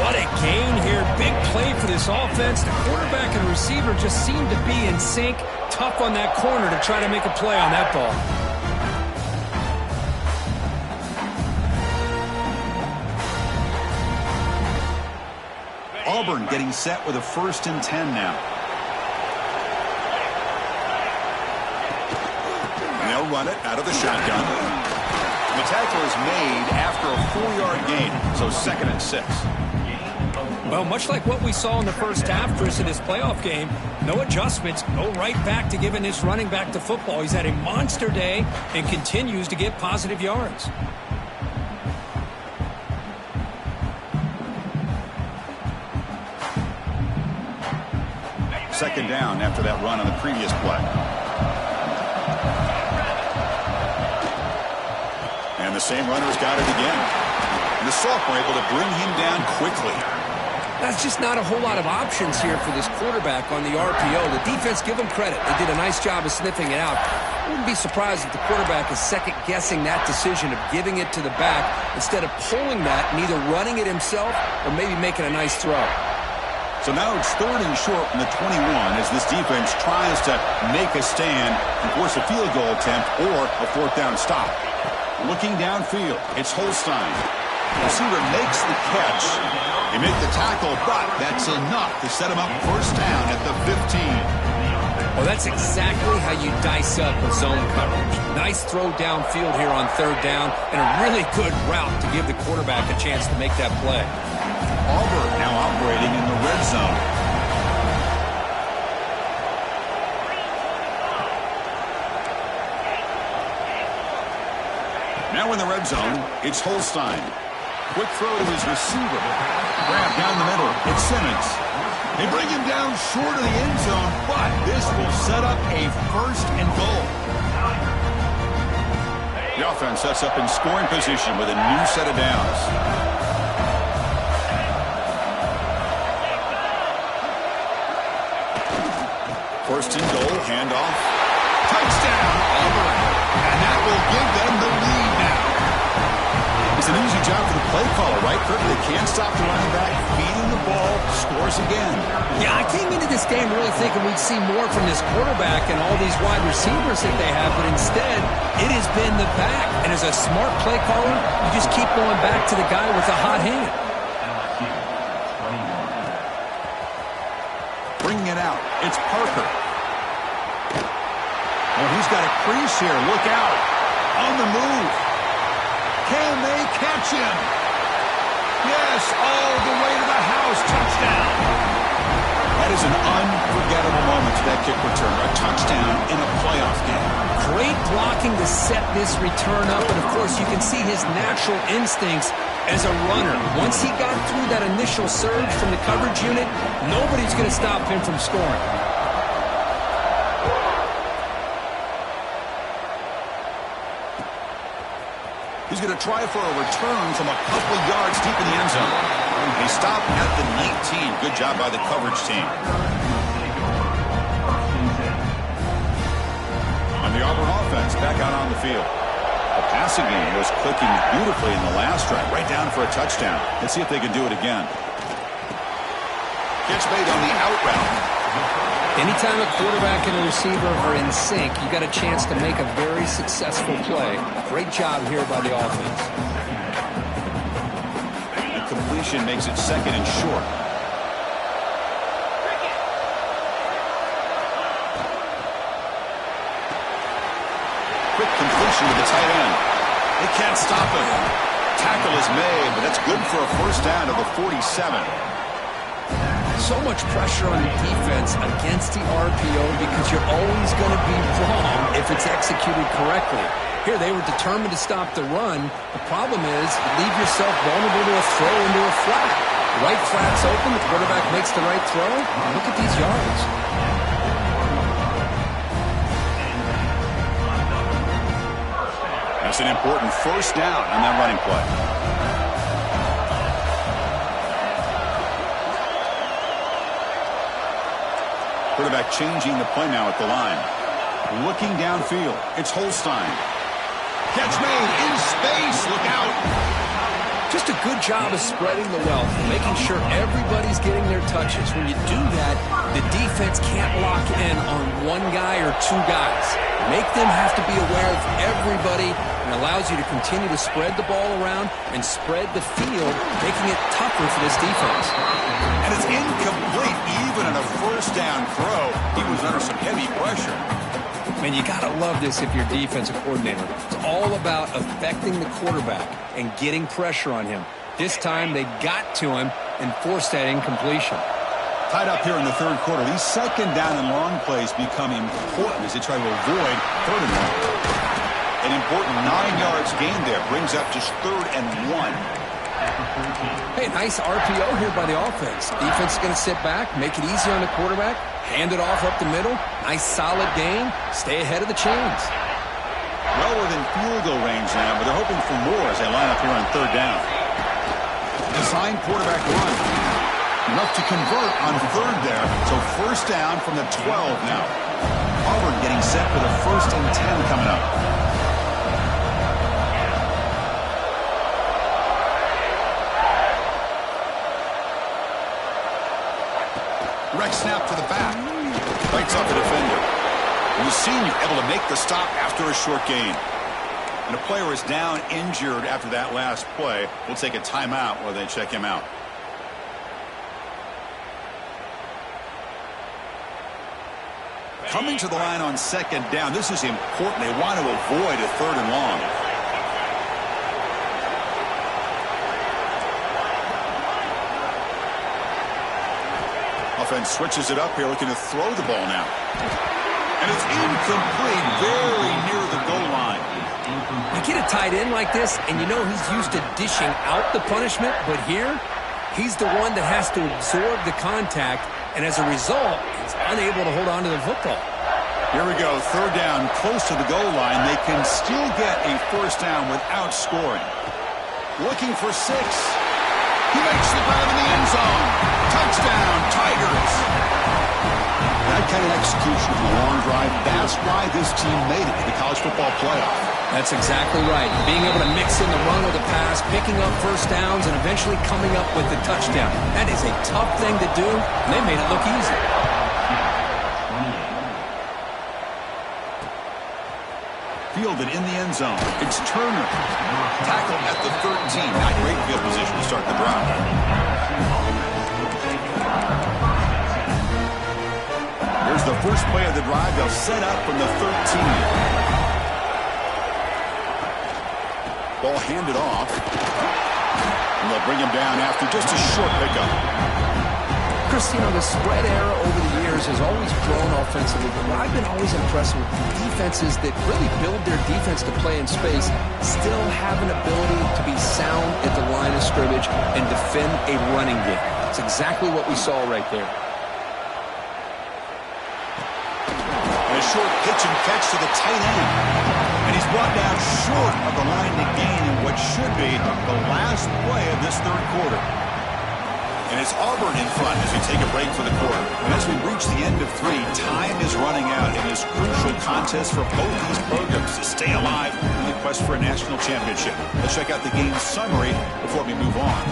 B: What a gain here. Big play for this offense. The quarterback and receiver just seem to be in sync. Tough on that corner to try to make a play on that ball.
A: Auburn getting set with a 1st and 10 now. And they'll run it out of the shotgun. The tackle is made after a 4-yard gain, so 2nd and 6.
B: Well, much like what we saw in the first half, Chris, in this playoff game, no adjustments, go right back to giving this running back to football. He's had a monster day and continues to get positive yards. Second down after that run on the previous play. And the same runner's got it again. And the sophomore able to bring him down quickly. That's just not a whole lot of options here for this quarterback on the RPO. The defense, give them credit. They did a nice job of sniffing it out. I wouldn't be surprised if the quarterback is second-guessing that decision of giving it to the back instead of pulling that and either running it himself or maybe making a nice throw.
A: So now it's 3rd and short from the 21 as this defense tries to make a stand and force a field goal attempt or a 4th down stop. Looking downfield, it's Holstein. The receiver makes the catch. They make the tackle, but that's enough to set him up first down at the 15.
B: Well, that's exactly how you dice up a zone coverage. Nice throw downfield here on 3rd down and a really good route to give the quarterback a chance to make that play.
A: Auburn now operating in the red zone. Now in the red zone, it's Holstein. Quick throw to his receiver. Grab down the middle. It's Simmons. They bring him down short of the end zone, but this will set up a 1st and goal. The offense sets up in scoring position with a new set of downs. First and goal, handoff. Touchdown, Auburn. And that will give them the lead now. It's an easy job for the play caller, right, Kirk? They can't stop the running back, feeding the ball, scores again.
B: Yeah, I came into this game really thinking we'd see more from this quarterback and all these wide receivers that they have, but instead, it has been the back. And as a smart play caller, you just keep going back to the guy with the hot hand.
A: Bringing it out, it's Parker. Oh, he's got a crease here. Look out. On the move. Can they catch him? Yes, all the way to the house. Touchdown. That is an unforgettable moment to that kick return. A touchdown in a playoff game.
B: Great blocking to set this return up, and of course you can see his natural instincts as a runner. Once he got through that initial surge from the coverage unit, nobody's going to stop him from scoring.
A: He's going to try for a return from a couple of yards deep in the end zone. They stop at the 19. Good job by the coverage team. And the Auburn offense back out on the field. The passing game was clicking beautifully in the last drive, right down for a touchdown. Let's see if they can do it again. Catch made on the out route.
B: Anytime a quarterback and a receiver are in sync, you got a chance to make a very successful play. Great job here by the offense.
A: The completion makes it second and short. Quick completion to the tight end. They can't stop him. Tackle is made, but that's good for a first down to the 47.
B: So much pressure on the defense against the RPO because you're always going to be wrong if it's executed correctly. Here, they were determined to stop the run. The problem is you leave yourself vulnerable to a throw into a flat. The right flat's open, the quarterback makes the right throw. Look at these yards.
A: That's an important first down on that running play. Quarterback changing the play now at the line. Looking downfield. It's Holstein. Catch made in space. Look out.
B: Just a good job of spreading the wealth, making sure everybody's getting their touches. When you do that, the defense can't lock in on one guy or two guys. Make them have to be aware of everybody, and allows you to continue to spread the ball around and spread the field, making it tougher for this defense.
A: And it's incomplete. Even in a first down throw, he was under some heavy pressure.
B: Man, you got to love this if you're defensive coordinator. It's all about affecting the quarterback and getting pressure on him. This time they got to him and forced that incompletion.
A: Tied up here in the third quarter. These second down and long plays become important as they try to avoid third and long. An important 9 yards gain there brings up just 3rd and 1.
B: Hey, nice RPO here by the offense. Defense is going to sit back, make it easy on the quarterback, hand it off up the middle. Nice solid gain. Stay ahead of the chains.
A: Well within field goal range now, but they're hoping for more as they line up here on 3rd down. Design quarterback run. Enough to convert on 3rd there. So first down from the 12 now. Auburn getting set for the 1st and 10 coming up. Direct snap to the back. Bites off the defender. And the senior able to make the stop after a short gain. And a player is down injured after that last play. We'll take a timeout while they check him out. Coming to the line on 2nd down. This is important. They want to avoid a 3rd and long. Offense switches it up here, looking to throw the ball now. And it's incomplete, very near the goal line.
B: You get a tight end like this, and you know he's used to dishing out the punishment, but here, he's the one that has to absorb the contact, and as a result, he's unable to hold on to the football.
A: Here we go, 3rd down, close to the goal line. They can still get a first down without scoring. Looking for 6. He makes the grab in the end zone. Touchdown, Tigers. That kind of execution from a long drive, that's why this team made it to the college football playoff.
B: That's exactly right. Being able to mix in the run with the pass, picking up first downs, and eventually coming up with the touchdown. That is a tough thing to do, and they made it look easy.
A: Fielded in the end zone. It's Turner. Tackled at the 13. Not great field position to start the drive. Here's the first play of the drive. They'll set up from the 13. Ball handed off. And they'll bring him down after just a short pickup.
B: Christine, the spread era over the years has always grown offensively, but what I've been always impressed with defenses that really build their defense to play in space still have an ability to be sound at the line of scrimmage and defend a running game. It's exactly what we saw right there.
A: And a short pitch and catch to the tight end. And he's brought down short of the line to gain in what should be the last play of this third quarter. And it's Auburn in front as we take a break for the quarter. And as we reach the end of 3, time is running out in this crucial contest for both these programs to stay alive in the quest for a national championship. Let's check out the game summary before we move on.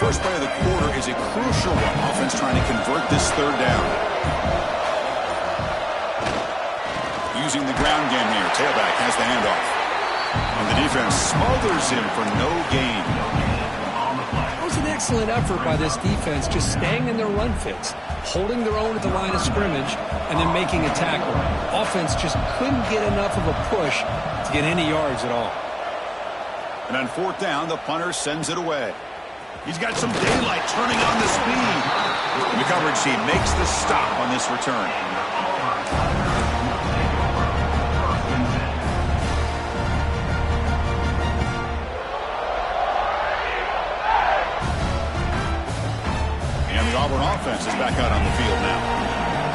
A: First play of the quarter is a crucial one. Offense trying to convert this third down. Using the ground game here. Tailback has the handoff. And the defense smothers him for no gain.
B: That was an excellent effort by this defense, just staying in their run fits, holding their own at the line of scrimmage, and then making a tackle. Offense just couldn't get enough of a push to get any yards at all.
A: And on fourth down, the punter sends it away. He's got some daylight turning on the speed. And the coverage team makes the stop on this return. Auburn offense is back out on the field now.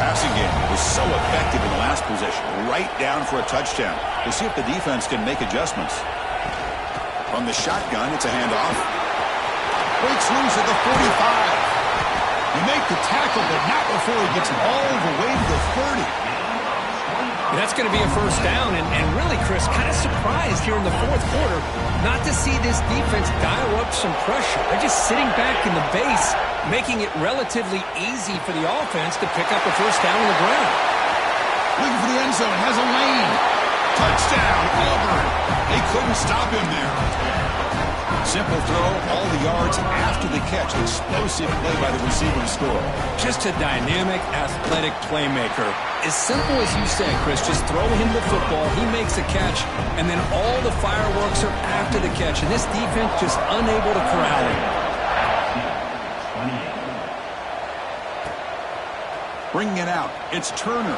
A: Passing game was so effective in the last possession, right down for a touchdown. We'll see if the defense can make adjustments. From the shotgun, it's a handoff. Breaks loose at the 45. You make the tackle, but not before he gets all the way to the 30.
B: And that's going to be a first down, and really, Chris, kind of surprised here in the fourth quarter not to see this defense dial up some pressure. They're just sitting back in the base, making it relatively easy for the offense to pick up a first down on the ground.
A: Looking for the end zone, has a lane. Touchdown, Auburn. They couldn't stop him there. Simple throw, all the yards after the catch. Explosive play by the receiver to score.
B: Just a dynamic, athletic playmaker. As simple as you said, Chris, just throw him the football, he makes a catch, and then all the fireworks are after the catch. And this defense just unable to corral him.
A: Bringing it out, it's Turner.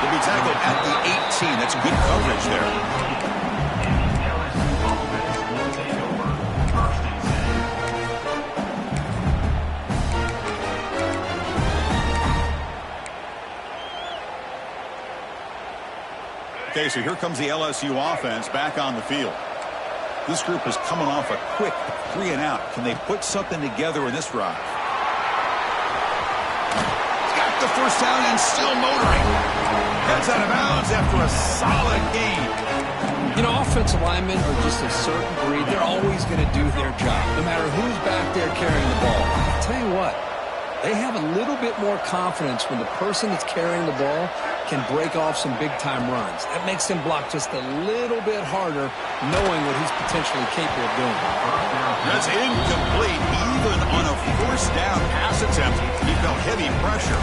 A: He'll be tackled at the 18. That's good coverage there. Okay, so here comes the LSU offense back on the field. This group is coming off a quick 3-and-out. Can they put something together in this drive? Got the first down and still motoring. Heads out of bounds after a solid game.
B: You know, offensive linemen are just a certain breed. They're always going to do their job, no matter who's back there carrying the ball. I'll tell you what, they have a little bit more confidence when the person that's carrying the ball can break off some big-time runs. That makes them block just a little bit harder, knowing what he's potentially capable of doing.
A: That's incomplete. Even on a first down pass attempt, he felt heavy pressure.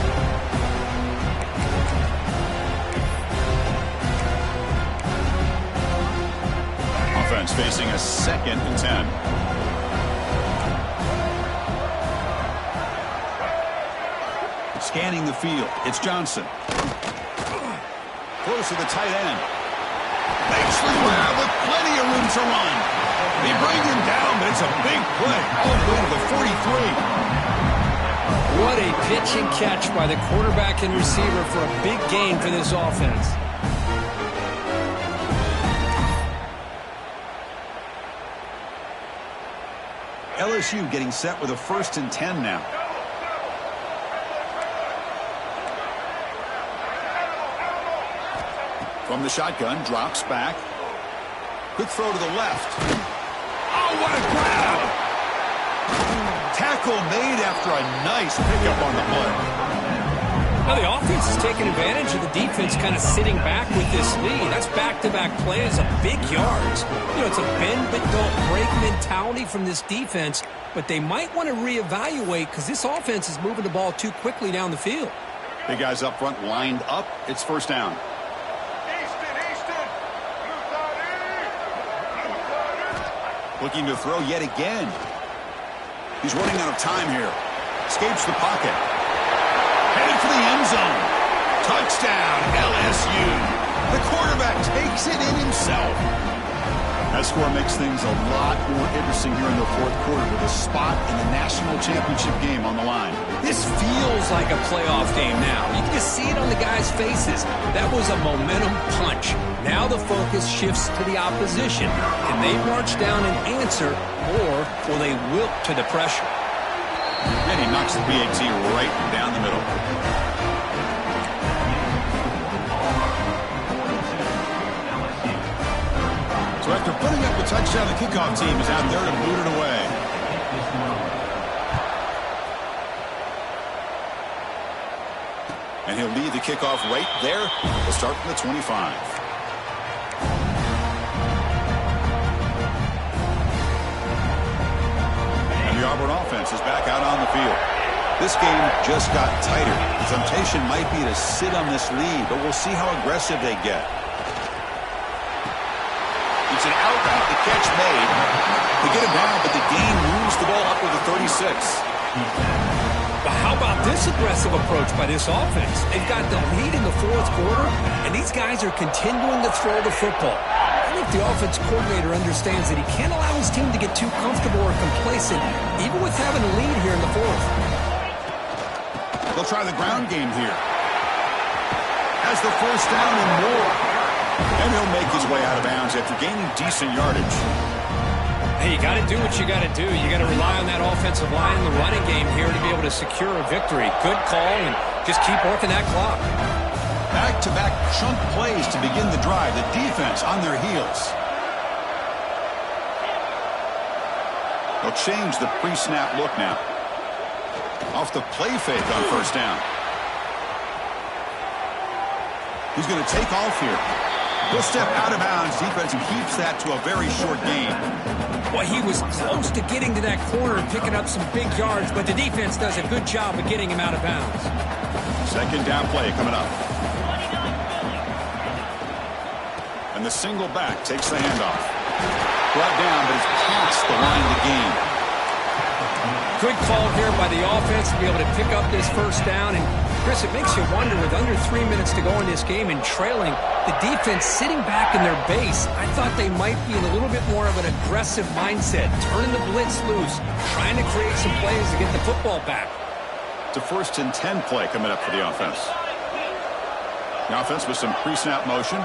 A: Offense facing a 2nd and 10. Scanning the field, it's Johnson. Close to the tight end. Makes the grab with plenty of room to run. They bring him down, but it's a big play. All the way to the 43.
B: What a pitch and catch by the quarterback and receiver for a big gain for this offense.
A: LSU getting set with a 1st and 10 now. From the shotgun, drops back. Quick throw to the left. Oh, what a grab! Tackle made after a nice pickup on the play.
B: Now the offense is taking advantage of the defense kind of sitting back with this lead. That's back-to-back plays of big yards. You know, it's a bend-but-don't-break mentality from this defense, but they might want to reevaluate because this offense is moving the ball too quickly down the field.
A: Big guys up front lined up. It's first down. Looking to throw yet again. He's running out of time here. Escapes the pocket. Headed for the end zone. Touchdown, LSU. The quarterback takes it in himself. That score makes things a lot more interesting here in the fourth quarter with a spot in the national championship game on the line.
B: This feels like a playoff game now. You can just see it on the guys' faces. That was a momentum punch. Now the focus shifts to the opposition. Can they march down and answer, or will they wilt to the pressure?
A: And he knocks the PAT right down the middle. So after putting up the touchdown, the kickoff team is out there to boot it away. And he'll lead the kickoff right there. We'll start from the 25. And the Auburn offense is back out on the field. This game just got tighter. The temptation might be to sit on this lead, but we'll see how aggressive they get. It's an outlet, the catch made. They get him down, but the gain moves the ball up to the 36.
B: But how about this aggressive approach by this offense? They've got the lead in the fourth quarter, and these guys are continuing to throw the football. I think the offense coordinator understands that he can't allow his team to get too comfortable or complacent, even with having a lead here in the fourth.
A: They'll try the ground game here. Has the first down and more. And he'll make his way out of bounds after gaining decent yardage.
B: Hey, you got to do what you got to do. You got to rely on that offensive line in the running game here to be able to secure a victory. Good call, and just keep working that clock.
A: Back-to-back chunk plays to begin the drive. The defense on their heels. They'll change the pre-snap look now. Off the play fake on first down. He's going to take off here. He'll step out of bounds. Defense keeps that to a very short gain.
B: Well, he was close to getting to that corner and picking up some big yards, but the defense does a good job of getting him out of bounds.
A: Second down play coming up. And the single back takes the handoff. Brought down, but it's past the line of the game.
B: Good call here by the offense to be able to pick up this first down. And, Chris, it makes you wonder, with under 3 minutes to go in this game and trailing, the defense sitting back in their base, I thought they might be in a little bit more of an aggressive mindset, turning the blitz loose, trying to create some plays to get the football back.
A: It's a 1st and 10 play coming up for the offense. The offense with some pre-snap motion.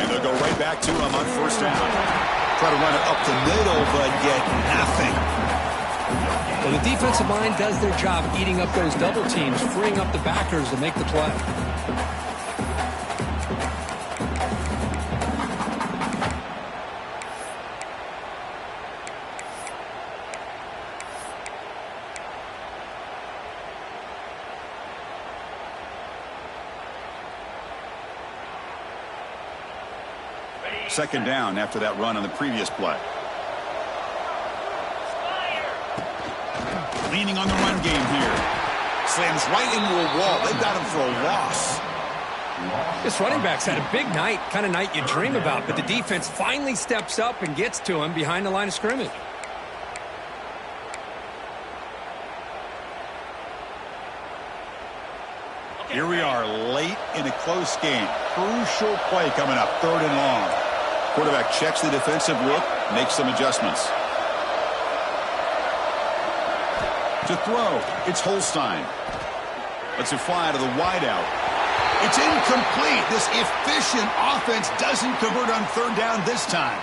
A: And they'll go right back to him on first down. Try to run it up the middle, but get nothing.
B: Well, the defensive line does their job eating up those double teams, freeing up the backers to make the play.
A: Second down after that run on the previous play. Leaning on the run game here. Slams right into a wall. They've got him for a loss.
B: This running back's had a big night, kind of night you dream about, but the defense finally steps up and gets to him behind the line of scrimmage.
A: Here we are late in a close game. Crucial play coming up, 3rd and long. Quarterback checks the defensive look, makes some adjustments. To throw, it's Holstein. Lets it fly to the wideout. It's incomplete. This efficient offense doesn't convert on 3rd down this time.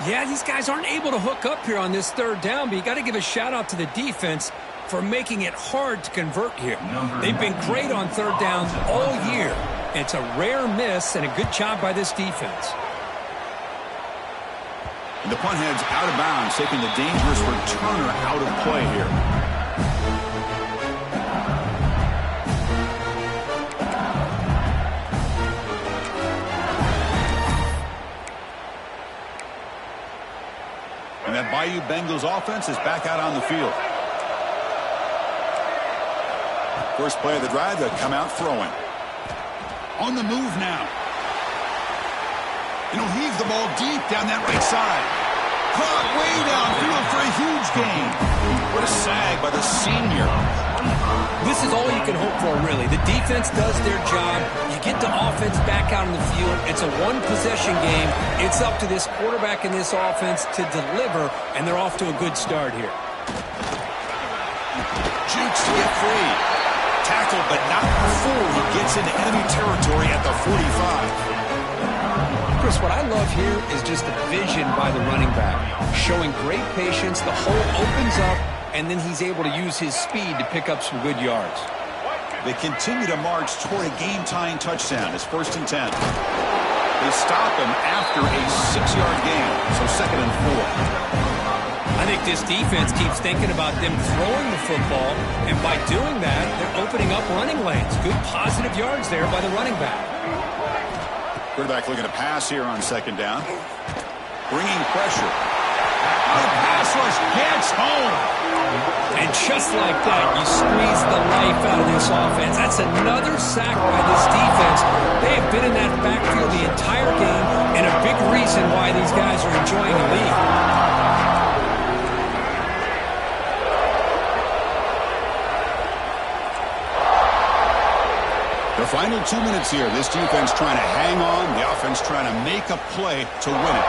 B: Yeah, these guys aren't able to hook up here on this 3rd down, but you got to give a shout-out to the defense for making it hard to convert here. They've been great on 3rd downs all year. It's a rare miss and a good job by this defense.
A: And the punt heads out of bounds, taking the dangerous returner out of play here. And that Bayou Bengals offense is back out on the field. First play of the drive, they'll come out throwing. On the move now. And he'll heave the ball deep down that right side. Caught way downfield for a huge gain. What a sag by the senior.
B: This is all you can hope for, really. The defense does their job. You get the offense back out on the field. It's a one-possession game. It's up to this quarterback and this offense to deliver, and they're off to a good start here.
A: Jukes to get free. Tackled, but not before he gets into enemy territory at the 45.
B: Chris, what I love here is just the vision by the running back. Showing great patience, the hole opens up, and then he's able to use his speed to pick up some good yards.
A: They continue to march toward a game-tying touchdown. It's 1st and 10. They stop him after a 6-yard gain, so 2nd and 4.
B: I think this defense keeps thinking about them throwing the football, and by doing that, they're opening up running lanes. Good positive yards there by the running back.
A: Quarterback looking to pass here on 2nd down. Bringing pressure. The pass rush gets home.
B: And just like that, you squeeze the life out of this offense. That's another sack by this defense. They have been in that backfield the entire game, and a big reason why these guys are enjoying the lead.
A: The final 2 minutes here. This defense trying to hang on. The offense trying to make a play to win it.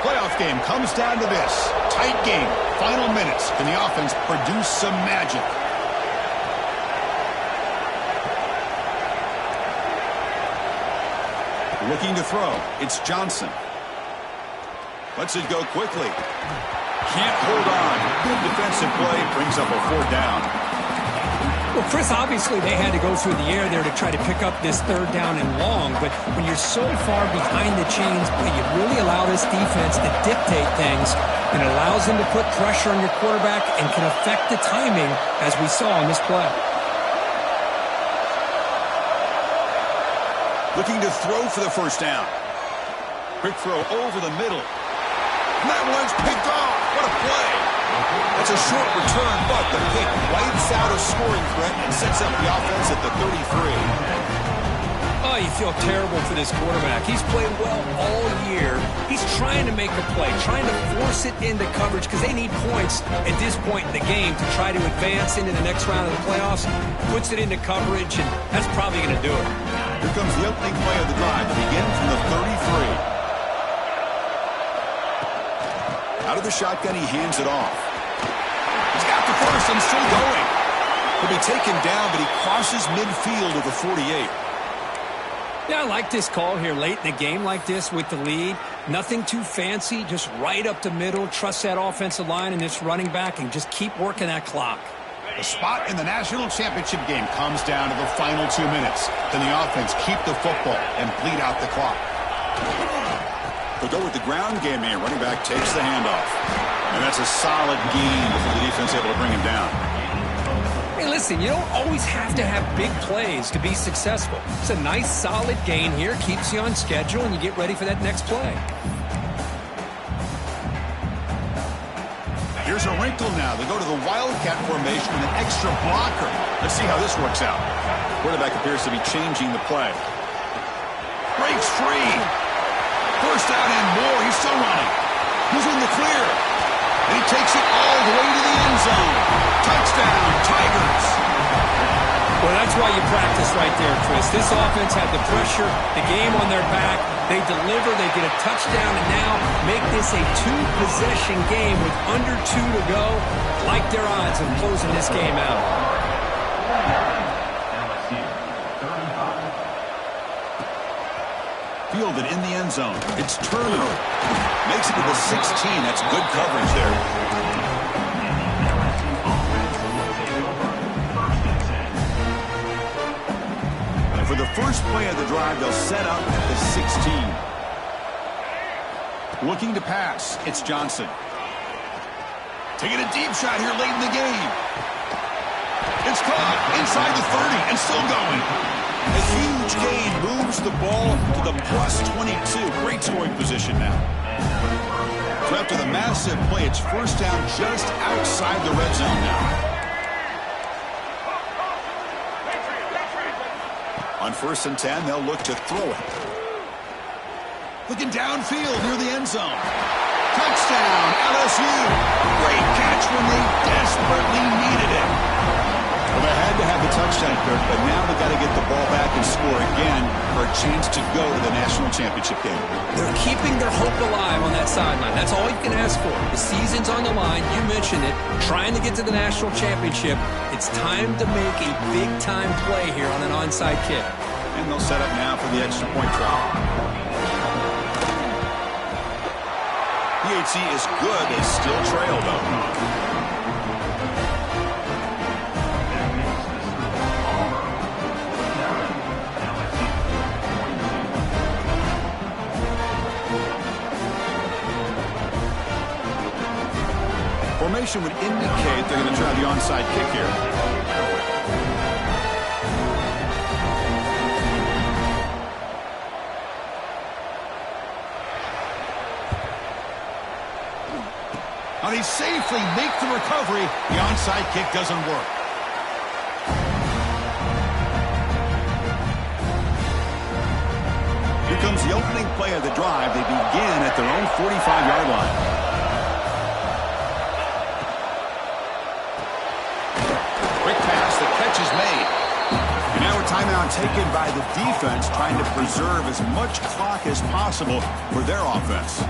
A: Playoff game comes down to this. Tight game. Final minutes. Can the offense produce some magic? Looking to throw. It's Johnson. Lets it go quickly. Can't hold on. Good defensive play. Brings up a 4th down.
B: Well, Chris, obviously they had to go through the air there to try to pick up this 3rd down and long, but when you're so far behind the chains, you really allow this defense to dictate things, and it allows them to put pressure on your quarterback and can affect the timing, as we saw on this play.
A: Looking to throw for the 1st down. Quick throw over the middle. And that one's picked off. What a play. That's a short return, but the pick wipes out a scoring threat and sets up the offense at the 33.
B: Oh, you feel terrible for this quarterback. He's played well all year. He's trying to make a play, trying to force it into coverage because they need points at this point in the game to try to advance into the next round of the playoffs. Puts it into coverage, and that's probably going to do it.
A: Here comes the opening play of the drive to begin from the 33. Out of the shotgun, he hands it off. He's got the first and still going. He'll be taken down, but he crosses midfield at the 48.
B: Yeah, I like this call here late in the game like this with the lead. Nothing too fancy, just right up the middle. Trust that offensive line and this running back and just keep working that clock.
A: The spot in the national championship game comes down to the final 2 minutes. Can the offense keep the football and bleed out the clock? They'll go with the ground game here. Running back takes the handoff. And that's a solid gain before the defense able to bring him down.
B: Hey, listen, you don't always have to have big plays to be successful. It's a nice, solid gain here. Keeps you on schedule, and you get ready for that next play.
A: Here's a wrinkle now. They go to the Wildcat formation with an extra blocker. Let's see how this works out. Quarterback appears to be changing the play. Breaks free. First down and more. He's still running. He's in the clear. And he takes it all the way to the end zone. Touchdown, Tigers.
B: Well, that's why you practice right there, Chris. This offense had the pressure, the game on their back. They deliver, they get a touchdown, and now make this a 2-possession game with under 2 to go. Like their odds of closing this game out.
A: Fielded in the end zone. It's Turner. Makes it to the 16. That's good coverage there. And for the first play of the drive, they'll set up at the 16. Looking to pass. It's Johnson. Taking a deep shot here late in the game. It's caught inside the 30 and still going. A huge gain moves the ball to the plus 22. Great scoring position now. So after the massive play, it's first down just outside the red zone now. On 1st and 10, they'll look to throw it. Looking downfield near the end zone. Touchdown, LSU. Great catch when they desperately needed it. Well, they had to have the touchdown, Kirk, but now they've got to get the ball back and score again for a chance to go to the national championship game.
B: They're keeping their hope alive on that sideline. That's all you can ask for. The season's on the line. You mentioned it. Trying to get to the national championship. It's time to make a big-time play here on an onside kick.
A: And they'll set up now for the extra point try. PHC is good. They still trail, though. Formation would indicate they're going to try the onside kick here. Now they safely make the recovery. The onside kick doesn't work. Here comes the opening play of the drive. They begin at their own 45-yard line. Is made. And now a timeout taken by the defense, trying to preserve as much clock as possible for their offense.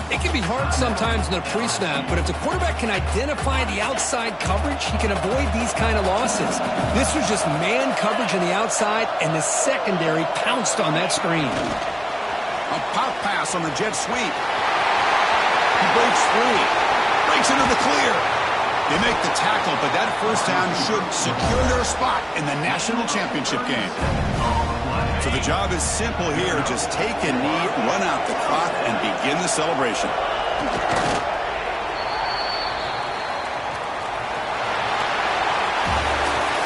B: It can be hard sometimes in a pre-snap, but if the quarterback can identify the outside coverage, he can avoid these kind of losses. This was just man coverage on the outside, and the secondary pounced on that screen.
A: A pop pass on the jet sweep. He breaks free. Breaks into the clear. They make the tackle, but that first down should secure their spot in the national championship game. So the job is simple here. Just take a knee, run out the clock, and begin the celebration.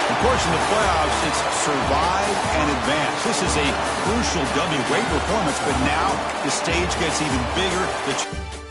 A: Of course, in the playoffs, it's survive and advance. This is a crucial W. Great performance, but now the stage gets even bigger.